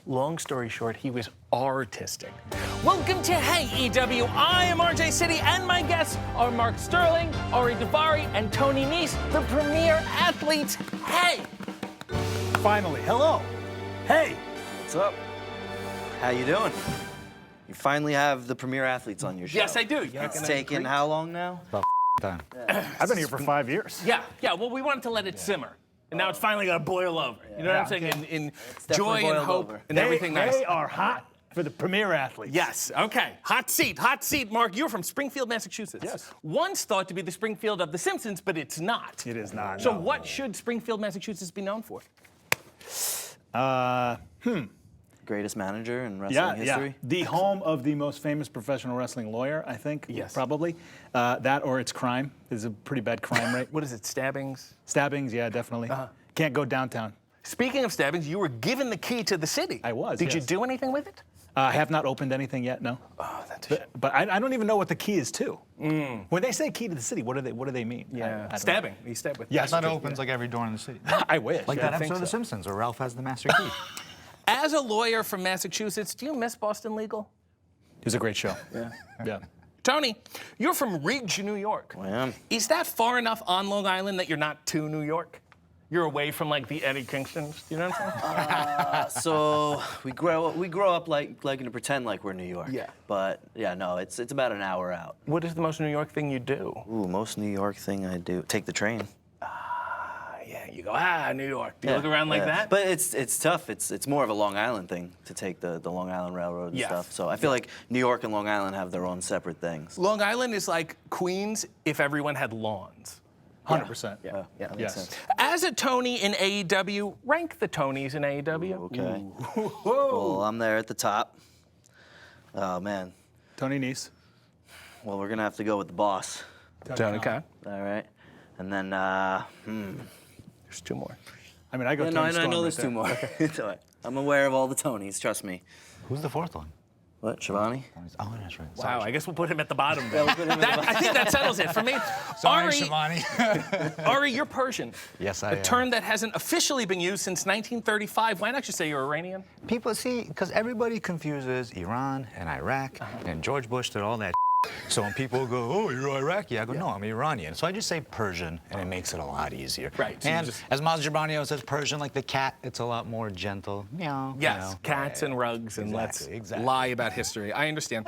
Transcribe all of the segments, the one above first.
Long story short, he was artistic. Welcome to Hey EW. I am RJ City, and my guests are Mark Sterling, Ari Davari, and Tony Nese, the premier athletes. Hey! Finally, hello. Hey. What's up? How you doing? You finally have the premier athletes on your show. Yes, I do. It's taken how long now? About time. I've been here for 5 years. Yeah. Well, we wanted to let it simmer. And now it's finally got to boil over. You know what I'm saying? In joy and hope and everything nice. They are hot for the premier athletes. Yes, okay. Hot seat. Mark, you're from Springfield, Massachusetts. Yes. Once thought to be the Springfield of The Simpsons, but it's not. It is not. So no. what should Springfield, Massachusetts be known for? Greatest manager in wrestling history? Yeah. The home of the most famous professional wrestling lawyer, I think. Yes. Probably. That or its crime. There's a pretty bad crime rate. What is it, stabbings? Stabbings, yeah, definitely. Can't go downtown. Speaking of stabbings, you were given the key to the city. I was, Did you yes. do anything with it? I have not opened anything yet, no. Oh, that's a shame. But I don't even know what the key is to. When they say key to the city, what do they mean? Yeah. I don't Stabbing. You stabbed with. Yes. I thought it opens like every door in the city. I wish. Like yeah. that episode of The Simpsons where Ralph has the master key. As a lawyer from Massachusetts, do you miss Boston Legal? It was a great show. Yeah. Tony, you're from Ridge, New York. I am. Is that far enough on Long Island that you're not to New York? You're away from like the Eddie Kingstons. You know what I'm saying? So we grow up like to pretend like we're New York. Yeah. But yeah, no, it's about an hour out. What is the most New York thing you do? Ooh, most New York thing I do, take the train. Yeah, you go, New York. Do you look around like that? But it's tough. It's more of a Long Island thing to take the Long Island Railroad and Yeah. stuff. So I feel like New York and Long Island have their own separate things. Long Island is like Queens if everyone had lawns. 100%. Yeah, that makes Yes. sense. As a Tony in AEW, rank the Tonys in AEW. Okay. Well, I'm there at the top. Oh man. Tony Nese. Well, we're gonna have to go with the boss. Tony Khan. All right. And then There's two more. I mean, I go yeah, Tony I Storm know right there's there. two more. It's all right. I'm aware of all the Tonys, trust me. Who's the fourth one? What, Shivani? Oh, that's right. Wow, I guess we'll put him at the bottom then. we'll put him at the I think that settles it for me. Sorry, Ari, Shivani. Ari, you're Persian. Yes, I A am. term that hasn't officially been used since 1935. Why not just say you're Iranian? People see, because everybody confuses Iran and Iraq, and George Bush did all that. So when people go, oh, you're Iraqi, I go, no, I'm Iranian. So I just say Persian, and it makes it a lot easier. Right, so you And just- as Maz Jabrani says, Persian, like the cat, it's a lot more gentle. Meow. Yes, you know. cats and rugs, and Exactly, let's exactly. lie about history. I understand.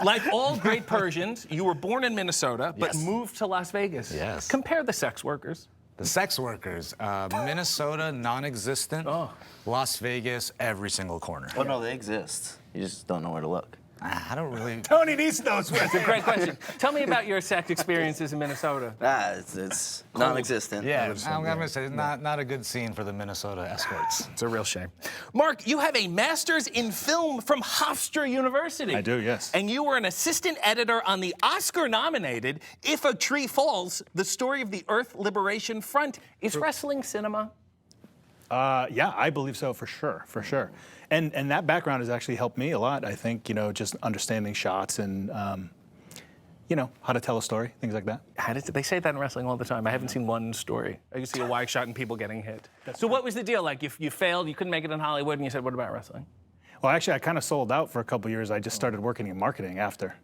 Like all great Persians, you were born in Minnesota, but Yes. moved to Las Vegas. Yes. Compare the sex workers. The sex workers, Minnesota, non-existent. Las Vegas, every single corner. Oh no, they exist. You just don't know where to look. I don't really. Tony Nese knows where. It's a great question. Tell me about your sex experiences in Minnesota. It's non-existent. Yeah, I'm gonna say it's not a good scene for the Minnesota escorts. It's a real shame. Mark, you have a master's in film from Hofstra University. I do, yes. And you were an assistant editor on the Oscar-nominated If a Tree Falls, the story of the Earth Liberation Front. Is wrestling cinema? Yeah, I believe so for sure. And that background has actually helped me a lot. I think, just understanding shots and, how to tell a story, things like that. They say that in wrestling all the time. I haven't seen one story. I just see a wide shot and people getting hit. So what was the deal? Like, you failed, you couldn't make it in Hollywood, and you said, what about wrestling? Well, actually, I kind of sold out for a couple years. I just started working in marketing after.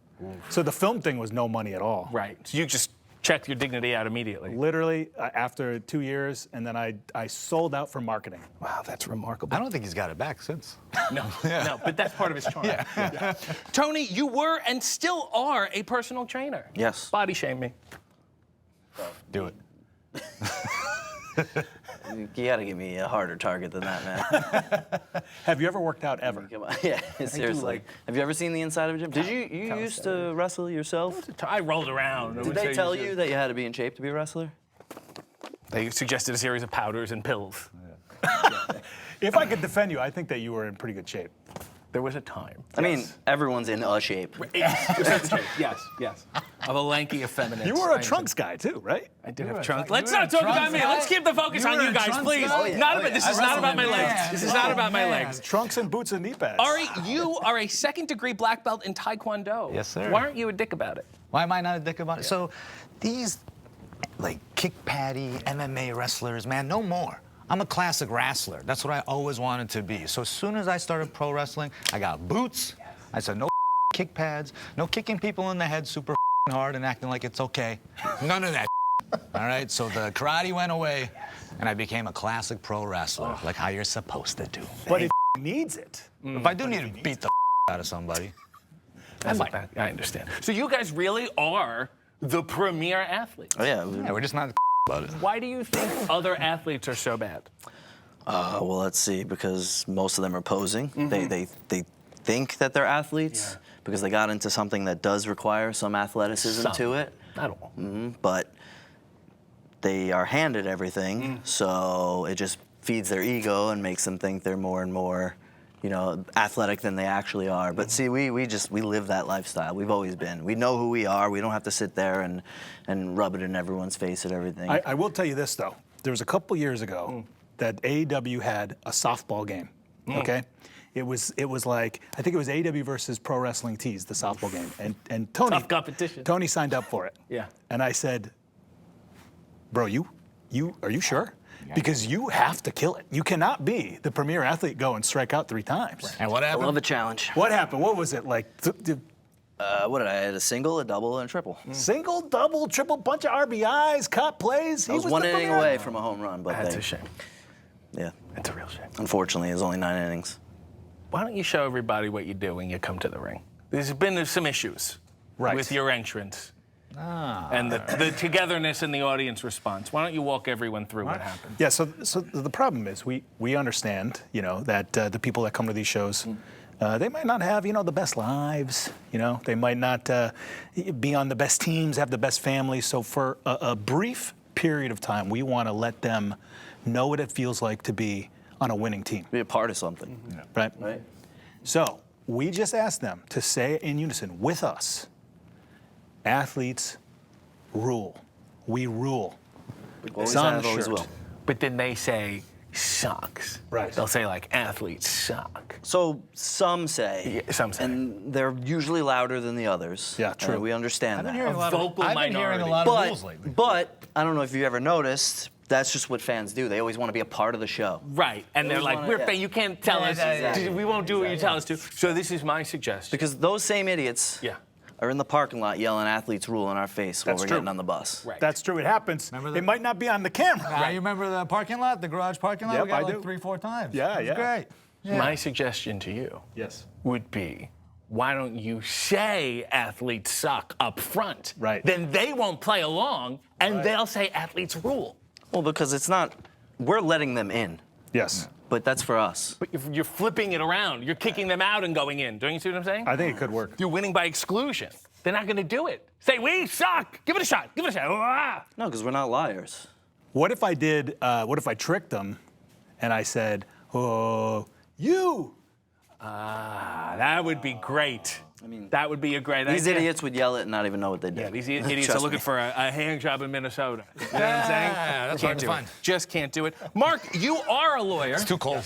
So the film thing was no money at all. Right. So you just checked your dignity out immediately. Literally, after 2 years, and then I sold out for marketing. Wow, that's remarkable. I don't think he's got it back since. No, but that's part of his charm. Yeah. Tony, you were and still are a personal trainer. Yes. Body shame me. Do it. You gotta give me a harder target than that, man. Have you ever worked out ever? Come on. Yeah, seriously. Have you ever seen the inside of a gym? Did you used to wrestle yourself? I rolled around. Did they tell you that you had to be in shape to be a wrestler? They suggested a series of powders and pills. If I could defend you, I think that you were in pretty good shape. There was a time. I mean, everyone's in a shape. Yes. Of a lanky effeminate. You were a trunks guy too, right? I did have trunks. Let's not talk about me. Let's keep the focus on you guys, please. This is not about my legs. This is not about my legs. Trunks and boots and knee pads. Ari, you are a second-degree black belt in Taekwondo. Yes, sir. Why aren't you a dick about it? Why am I not a dick about it? So these, like, kick patty MMA wrestlers, man, no more. I'm a classic wrestler. That's what I always wanted to be. So as soon as I started pro wrestling, I got boots. I said, no kick pads, no kicking people in the head super hard and acting like it's okay. None of that. All right, so the karate went away, and I became a classic pro wrestler, like how you're supposed to do. But it needs it. If I do need to beat the out of somebody. I understand. So you guys really are the premier athletes. Oh, yeah. Yeah, we're just not about it. Why do you think other athletes are so bad? Well, let's see, because most of them are posing. They think that they're athletes because they got into something that does require some athleticism to it. Not all. But they are handed everything, so it just feeds their ego and makes them think they're more and more, athletic than they actually are. But see, we live that lifestyle. We've always been. We know who we are. We don't have to sit there and rub it in everyone's face and everything. I will tell you this, though. There was a couple years ago that AEW had a softball game, okay? It was like, I think it was AEW versus Pro Wrestling Tees, the softball game. And Tony, Tough competition. Tony signed up for it. Yeah. And I said, bro, are you sure? Because you have to kill it. You cannot be the premier athlete, go and strike out 3 times. And what I happened? love a challenge. What happened? What was it like? What did I had? A single, a double, and a triple. Single, double, triple, bunch of RBIs, cut plays. I was one inning away from a home run, but That's a shame. Yeah. That's a real shame. Unfortunately, it was only 9 innings. Why don't you show everybody what you do when you come to the ring? There's been some issues with your entrance. And the togetherness in the audience response. Why don't you walk everyone through what happened? Yeah, so the problem is we understand, that the people that come to these shows, they might not have, the best lives, They might not be on the best teams, have the best families. So for a brief period of time, we want to let them know what it feels like to be on a winning team. Be a part of something. Right? Right. So we just asked them to say in unison with us, athletes rule. We rule. Always Sun have, always shirt. will. But then they say sucks. Right. They'll say like athletes suck. So some say. Yeah, some say. And they're usually louder than the others. Yeah, true. We understand that. Vocal I've been hearing a minority. lot of rules lately. But I don't know if you ever noticed, that's just what fans do. They always want to be a part of the show. Right, and they're like, you can't tell us. exactly. We won't do what you tell us to. So this is my suggestion. Because those same idiots are in the parking lot yelling athletes rule in our face while That's we're true. getting on the bus. Right. That's true. It happens. Remember They that? might not be on the camera. You remember the parking lot, the garage parking lot? Yep, We got I like do. 3-4 times. Yeah, It was yeah. great. Yeah. My suggestion to you Yes. would be, why don't you say athletes suck up front? Right. Then they won't play along, and they'll say athletes rule. Well, because it's not, we're letting them in, Yes. but that's for us. But you're flipping it around. You're kicking them out and going in. Don't you see what I'm saying? I think it could work. You're winning by exclusion. They're not going to do it. Say, we suck. Give it a shot. Give it a shot. Ah! No, because we're not liars. What if I tricked them and I said, oh, you? That would be great. I mean, that would be a great These idea. idiots would yell it and not even know what they did. Yeah, these idiots Trust are looking me. for a hand job in Minnesota. You know what I'm saying? that's Can't hard to do it. find. Just can't do it. Mark, you are a lawyer. It's too cold.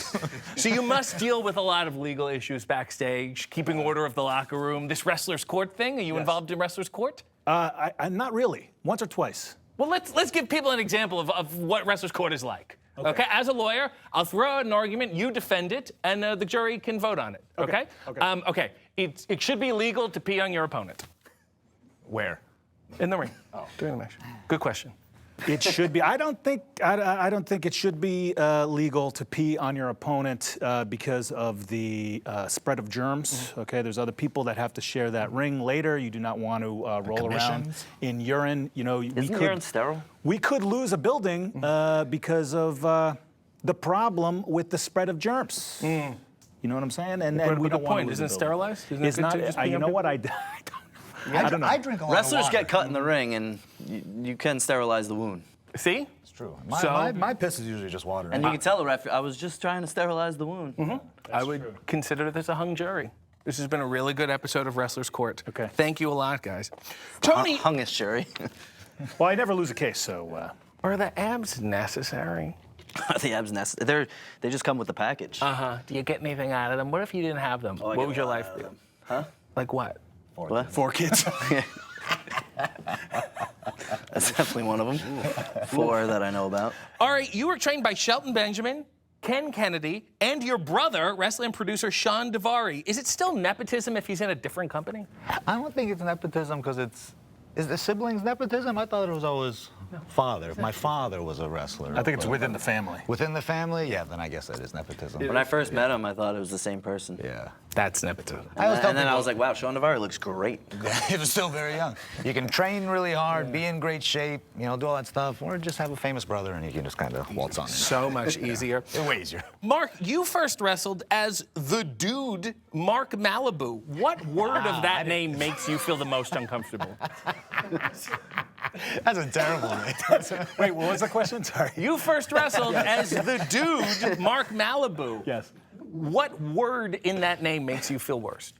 So you must deal with a lot of legal issues backstage, keeping order of the locker room. This wrestler's court thing, are you involved in wrestler's court? I'm not really. Once or twice. Well, let's give people an example of what wrestler's court is like. Okay. As a lawyer, I'll throw out an argument, you defend it, and the jury can vote on it. Okay? Okay. It should be legal to pee on your opponent. Where? In the ring. During the match. Good question. It should be. I don't think it should be legal to pee on your opponent because of the spread of germs. Okay, there's other people that have to share that ring later. You do not want to roll around commissions. in urine. Isn't urine sterile? We could lose a building because of the problem with the spread of germs. You know what I'm saying? And we don't want to lose Isn't a it building. sterilized? Isn't it It's good not. to just pee You on know people? what? I don't know. I drink a lot Wrestlers of water. get cut in the ring, and you can sterilize the wound. See? It's true. So- My piss is usually just water. And you can tell the ref, I was just trying to sterilize the wound. I would consider this a hung jury. This has been a really good episode of Wrestler's Court. Okay. Thank you a lot, guys. Tony, Hungus jury. Well, I never lose a case, so. are the abs necessary? The abs necessary. They just come with the package. Do you get anything out of them? What if you didn't have them? I What get would a your lot life out of be? them. Huh? Like what? What? 4 kids. That's definitely one of them. 4 that I know about. All right, you were trained by Shelton Benjamin, Ken Kennedy, and your brother, wrestling producer Shawn Davari. Is it still nepotism if he's in a different company? I don't think it's nepotism because is the siblings nepotism? I thought it was always father. My father was a wrestler. I think it's within the family. Within the family? Yeah, then I guess that is nepotism. When I first met him, I thought it was the same person. Yeah. That's nepotism. And then I was like, wow, Shawn Davari looks great. He was still very young. You can train really hard, be in great shape, do all that stuff, or just have a famous brother and you can just kind of waltz on in. So much easier. Way easier. Mark, you first wrestled as the dude Mark Malibu. What word of that name makes you feel the most uncomfortable? That's a terrible name. Wait, what was the question? Sorry. You first wrestled as the dude Mark Malibu. Yes. What word in that name makes you feel worst?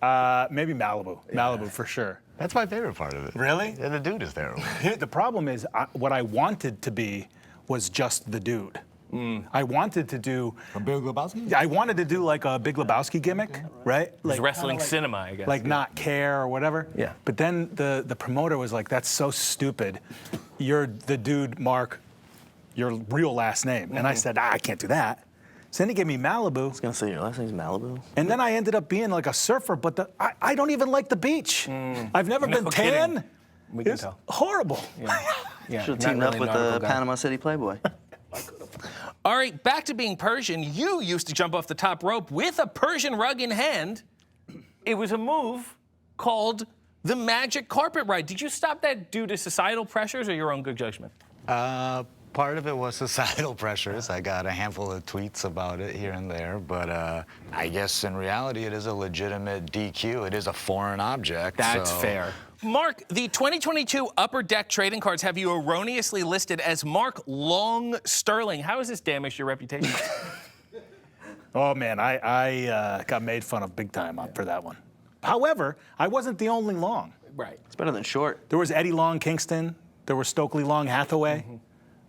Maybe Malibu. Malibu for sure. That's my favorite part of it. Really? Yeah, the dude is terrible. The problem is, what I wanted to be was just the dude. I wanted to do. From Big Lebowski? I wanted to do like a Big Lebowski gimmick, right? Like wrestling cinema, I guess. Like not care or whatever. Yeah. But then the promoter was like, "That's so stupid. You're the dude, Mark. Your real last name." And I said, "I can't do that." So then he gave me Malibu. I was gonna say your last name's Malibu. And then I ended up being like a surfer, but I don't even like the beach. I've never been tan. kidding. We can It's tell. horrible. Yeah, Should have not teamed really up with nautical the guy. Panama City Playboy. All right, back to being Persian. You used to jump off the top rope with a Persian rug in hand. It was a move called the Magic Carpet Ride. Did you stop that due to societal pressures or your own good judgment? Part of it was societal pressures. I got a handful of tweets about it here and there, but I guess in reality it is a legitimate DQ. It is a foreign object. That's so- fair. Mark, the 2022 Upper Deck trading cards have you erroneously listed as Mark Long Sterling. How has this damaged your reputation? Oh man, I got made fun of big time for that one. However, I wasn't the only Long. Right. It's better than short. There was Eddie Long Kingston. There was Stokely Long Hathaway.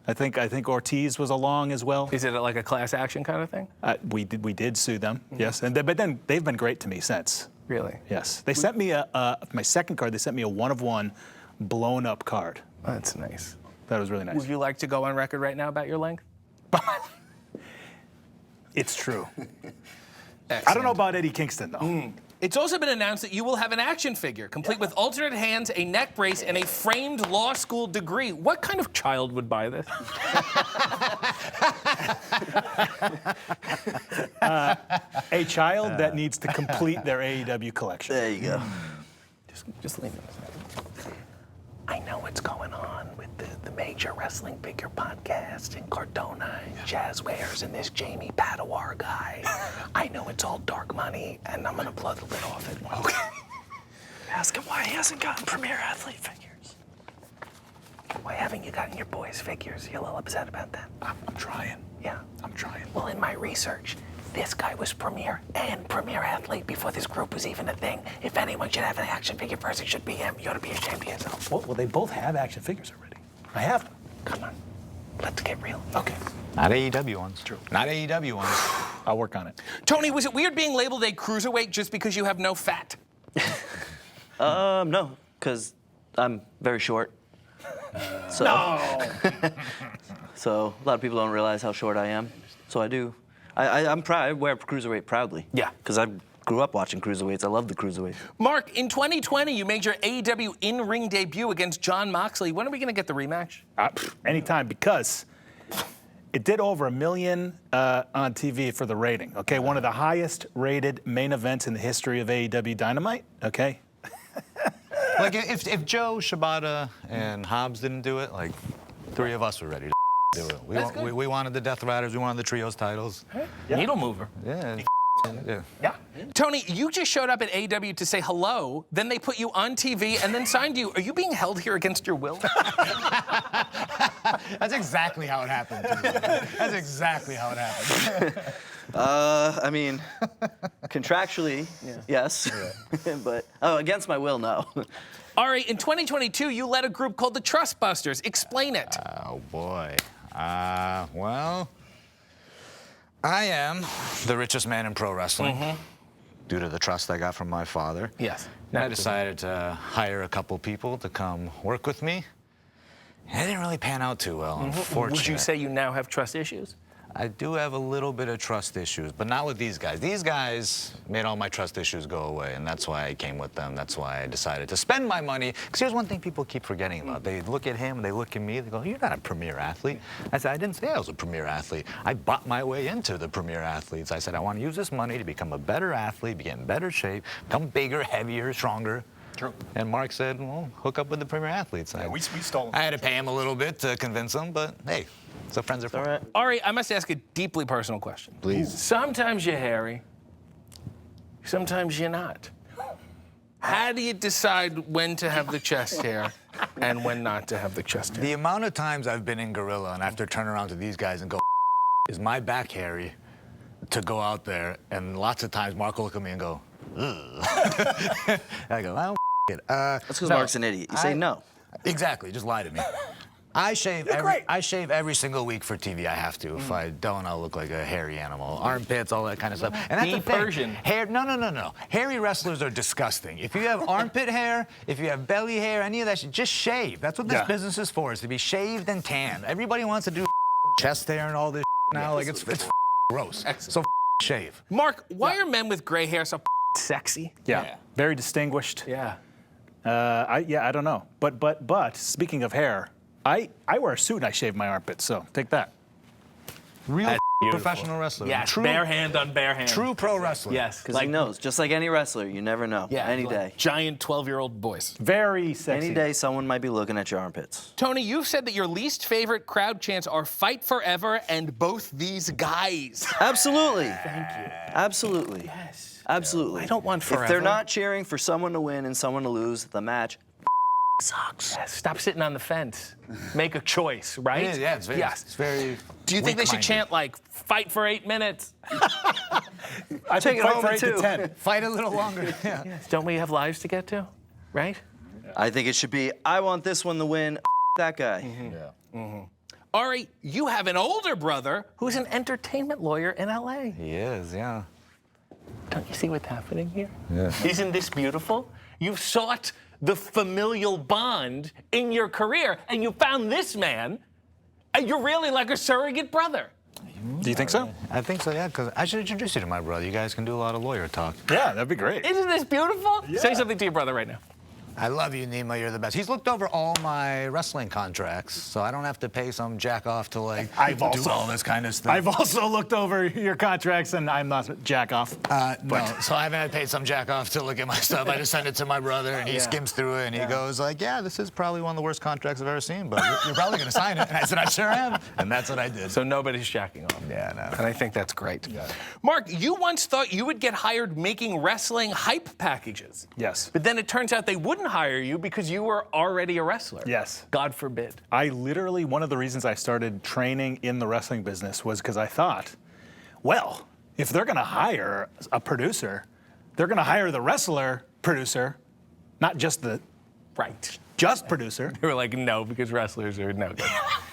I think Ortiz was a Long as well. Is it like a class action kind of thing? We did sue them, yes, but then they've been great to me since. Really? Yes, they sent me my second card. They sent me a 1-of-1 blown up card. That's nice. That was really nice. Would you like to go on record right now about your length? It's true. I don't know about Eddie Kingston though. It's also been announced that you will have an action figure, complete with alternate hands, a neck brace, and a framed law school degree. What kind of child would buy this? A child that needs to complete their AEW collection. There you go. Just leave it. I know what's going on with the major wrestling figure podcast and Cardona and Jazzwares and this Jamie Padawer guy. I know it's all dark money, and I'm gonna blow the lid off it. Okay. Ask him why he hasn't gotten Premier Athlete figures. Why haven't you gotten your boys' figures? You a little upset about that? I'm trying. Yeah. I'm trying. Well, in my research, this guy was Premier and Premier Athlete before this group was even a thing. If anyone should have an action figure first, it should be him. You ought to be ashamed of yourself. Well, they both have action figures already. I have them. Come on. Let's get real. Okay. Not AEW ones. True. Not AEW ones. I'll work on it. Tony, was it weird being labeled a cruiserweight just because you have no fat? No, because I'm very short. So a lot of people don't realize how short I am. So I do. I'm proud. I wear cruiserweight proudly. Yeah. Because I grew up watching cruiserweights. I love the cruiserweight. Mark, in 2020, you made your AEW in-ring debut against Jon Moxley. When are we going to get the rematch? Anytime, because it did over 1 million on TV for the rating. Okay, one of the highest rated main events in the history of AEW Dynamite. Okay. Like if Joe, Shibata, and Hobbs didn't do it, like 3 of us were ready to do it. We wanted the Death Riders. We wanted the trios titles. Yeah. Needle mover. Yeah. Yeah. Tony, you just showed up at AEW to say hello, then they put you on TV and then signed you. Are you being held here against your will? That's exactly how it happened. That's exactly how it happened. I mean, contractually, yes. But against my will, no. All right, in 2022, you led a group called the Trust Busters. Explain it. Oh, boy. Well, I am the richest man in pro wrestling. due to the trust I got from my father. Yes. And I decided to hire a couple people to come work with me. And it didn't really pan out too well, unfortunately. Would you say you now have trust issues? I do have a little bit of trust issues, but not with these guys. These guys made all my trust issues go away, and that's why I came with them. That's why I decided to spend my money. Because here's one thing people keep forgetting about. They look at him, they look at me, they go, you're not a premier athlete. I said, I didn't say I was a premier athlete. I bought my way into the premier athletes. I said, I want to use this money to become a better athlete, get in better shape, become bigger, heavier, stronger. True. And Mark said, well, hook up with the premier athletes. Yeah, we stole them. I had to pay him a little bit to convince him, but hey, so friends are for. All right. Ari, I must ask a deeply personal question. Please. Sometimes you're hairy, sometimes you're not. How do you decide when to have the chest hair and when not to have the chest hair? The amount of times I've been in Gorilla and I have to turn around to these guys and go, is my back hairy to go out there? And lots of times Mark will look at me and go, ugh. I go, I don't it. That's because Mark's an idiot. You say no. Exactly, just lie to me. I shave every single week for TV. I have to. If I don't, I'll look like a hairy animal. Armpits, all that kind of stuff. And that's Be the thing. Persian. Hair? No. Hairy wrestlers are disgusting. If you have armpit hair, if you have belly hair, any of that shit, just shave. That's what this business is for, is to be shaved and tanned. Everybody wants to do chest hair and all this now. Like it's gross. So shave. Mark, why are men with gray hair so sexy? Yeah. Very distinguished. Yeah. I don't know. But speaking of hair, I wear a suit and I shave my armpits, so take that. Real professional wrestler. Yes, bare hand on bare hand. True pro wrestler. Yes. Because he knows, just like any wrestler, you never know. Yeah, Any like day. Giant 12-year-old boys. Very sexy. Any day, someone might be looking at your armpits. Tony, you've said that your least favorite crowd chants are "Fight Forever" and "Both these guys." Absolutely. Thank you. Absolutely. Yes. Absolutely. I don't want forever. If they're not cheering for someone to win and someone to lose, the match sucks. Yes, stop sitting on the fence. Make a choice, right? It is, yeah, it's very Do you think they should weak-minded. chant like "Fight for 8 minutes"? I Take think it fight home for in 8 to two. 10. Fight a little longer. Yeah. Don't we have lives to get to? Right? I think it should be, I want this one to win, that guy. Ari, you have an older brother who's an entertainment lawyer in LA. He is, yeah. Don't you see what's happening here? Yeah. Isn't this beautiful? You've sought the familial bond in your career, and you found this man, and you're really like a surrogate brother. Do you think so? I think so, yeah, because I should introduce you to my brother. You guys can do a lot of lawyer talk. Yeah, that'd be great. Isn't this beautiful? Yeah. Say something to your brother right now. I love you, Nima. You're the best. He's looked over all my wrestling contracts, so I don't have to pay some jack off to like do all this kind of stuff. I've also looked over your contracts, and I'm not jack off. No, so I haven't had to pay some jack off to look at my stuff. I just send it to my brother, and he skims through it, and he goes like, "Yeah, this is probably one of the worst contracts I've ever seen, but you're probably going to sign it." And I said, "I sure am," and that's what I did. So nobody's jacking off. Yeah, no. And I think that's great. Yeah. Mark, you once thought you would get hired making wrestling hype packages. Yes. But then it turns out they wouldn't hire you because you were already a wrestler. Yes. God forbid. I literally, one of the reasons I started training in the wrestling business was because I thought, well, if they're going to hire a producer, they're going to hire the wrestler producer, not just the producer. They were like, no, because wrestlers are no good.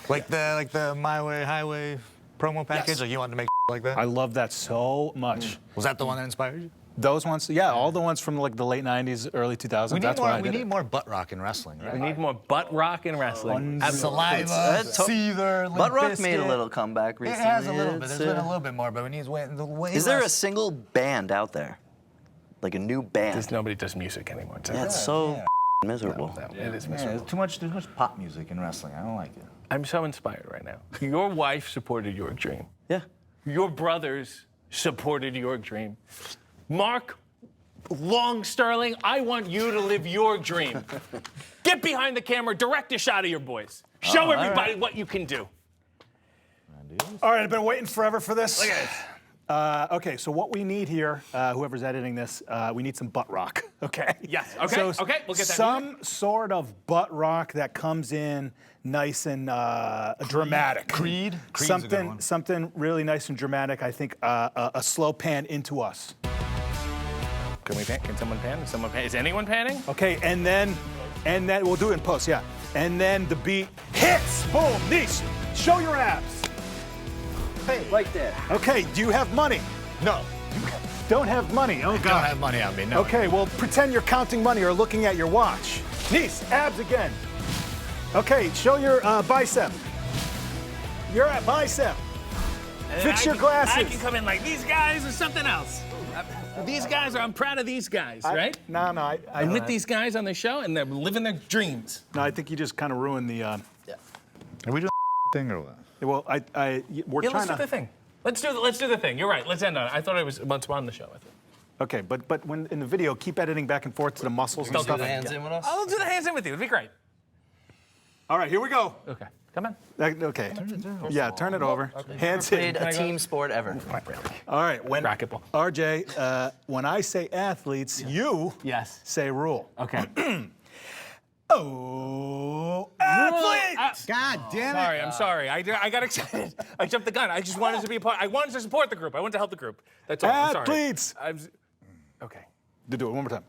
Like the My Way Highway promo package. Yes. Like you wanted to make like that. I love that so much. Was that the one that inspired you? Those ones, yeah, all the ones from like the late 90s, early 2000s. That's why I we did need it. more butt rock in wrestling, right? We need more butt rock in wrestling. Saliva, That's to- Seether, Limp Butt Rock made a Bizkit. little comeback It recently. has a little bit. It's, There's been a little bit more, but we need way Is there a less. single band out there? Like a new band? Because nobody does music anymore. That's so miserable. It is Yeah, miserable. there's too much pop music in wrestling. I don't like it. I'm so inspired right now. Your wife supported your dream. Yeah. Your brothers supported your dream. Mark Long Sterling, I want you to live your dream. Get behind the camera, direct a shot of your boys. Show everybody what you can do. All right, I've been waiting forever for this. Look at this. Okay, so what we need here, whoever's editing this, we need some butt rock, okay? Yes, okay, So okay, we'll get that some sort of butt rock that comes in nice and dramatic. Creed's a good one. Something really nice and dramatic. I think a slow pan into us. Can we pan? Can someone pan? Is anyone panning? Okay, and then we'll do it in post, yeah. And then the beat hits, boom, Nese, show your abs. Hey, like that. Okay, do you have money? No. Don't have money. Oh, Don't God. have money on me, no. Okay, well, pretend you're counting money or looking at your watch. Nese, abs again. Okay, show your bicep. Your bicep. Fix your glasses. I can come in like these guys or something else. These guys I'm proud of these guys, right? No, I'm with these guys on the show, and they're living their dreams. No, I think you just kind of ruined the. Are we doing thing or what? Well, we're Yeah, trying let's do to. the thing. Let's do the thing. You're right. Let's end on it. I thought it was once on the show. I think. Okay, but when in the video, keep editing back and forth to the muscles and Don't do stuff. the hands in with us. I'll do the hands in with you. It'd be great. All right, here we go. Okay, come on. Okay. Yeah, turn it over. Hands Played in. a team sport ever. All right, when Racquetball. RJ, when I say athletes, you Yes. say rule. Okay. Oh, athletes! God damn it. Sorry, I'm sorry. I got excited. I jumped the gun. I just wanted to be a part. I wanted to support the group. I wanted to help the group. That's all. I'm sorry. Athletes! Okay. Do it one more time.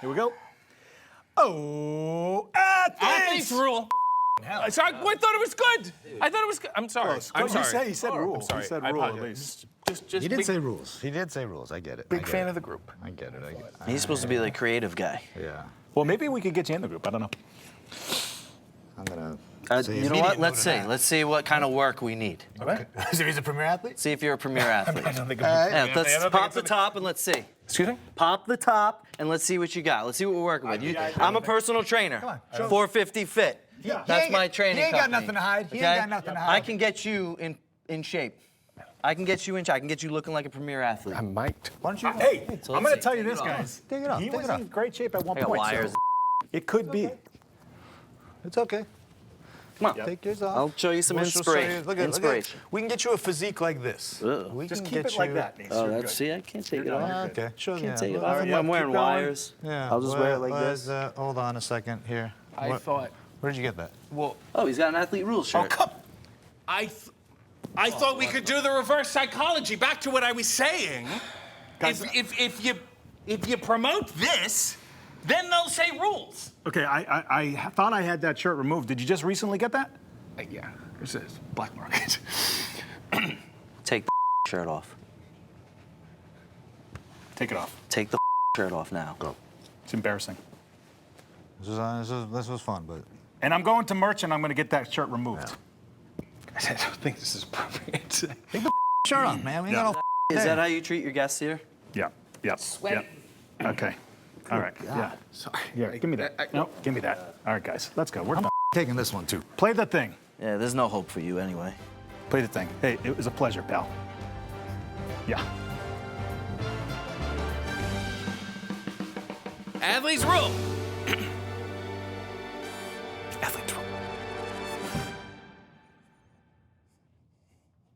Here we go. Oh, Athletes rule. Sorry, I thought it was good. I thought it was good. I'm sorry. Close. I'm Well, sorry. he said Oh, rule. I'm sorry. He said I rule at apologize. least. Just He did big, say rules. He did say rules. I get it. big fan of the group. I get it. He's supposed to be the creative guy. Yeah. Well, maybe we could get you in the group. I don't know. I'm gonna. You know what? Let's see. Let's see what kind of work we need. Okay. So he's a premier athlete? See if you're a premier athlete. I don't think Yeah, I let's don't think pop it's the top and let's see. Excuse me? Pop the top and let's see what you got. Let's see what we're working with. I'm a personal trainer. 450 Fit. That's my training He ain't got company, nothing to hide. He okay? ain't got nothing to hide. I can get you in shape. I can get you in shape. I can get you looking like a premier athlete. I might. Why don't you? Hey, So I'm let's going to see. tell you Take this, it off. guys. Take it off. He Take was it off. in great shape at one I got point. wires. So it could be. It's okay. Come on. Take yours off. I'll show you some We'll show you- inspiration. Look at Inspiration. We can get you a physique like this. We Just can keep get it like you- that, Nese. Oh, You're that's good. see, I can't take it You're off. done. Ah, okay. Sure. Can't take it All off. right, yeah, I'm wearing keep going. wires. Yeah. I'll just wear it like where's, this. Hold on a second here. I thought. Where'd you get that? Well, Oh, he's got an athlete rules shirt. I thought we could do the reverse psychology. Back to what I was saying. Guys- If you promote this, then they'll say rules. Okay, I thought I had that shirt removed. Did you just recently get that? Yeah, it says black market. Take the shirt off. Take it off. Take the shirt off now. Go. It's embarrassing. This was fun, but. And I'm going to merch and I'm going to get that shirt removed. I don't think this is appropriate. Shirt off, man. We ain't got no. Is that how you treat your guests here? Yeah. Yep. Sweaty. Yep. Okay. All right. Yeah. Sorry. Yeah. Give me that. No, give me that. All right, guys. Let's go. We're done. taking this one too. Play the thing. Yeah, there's no hope for you anyway. Play the thing. Hey, it was a pleasure, pal. Yeah. Athletes rule.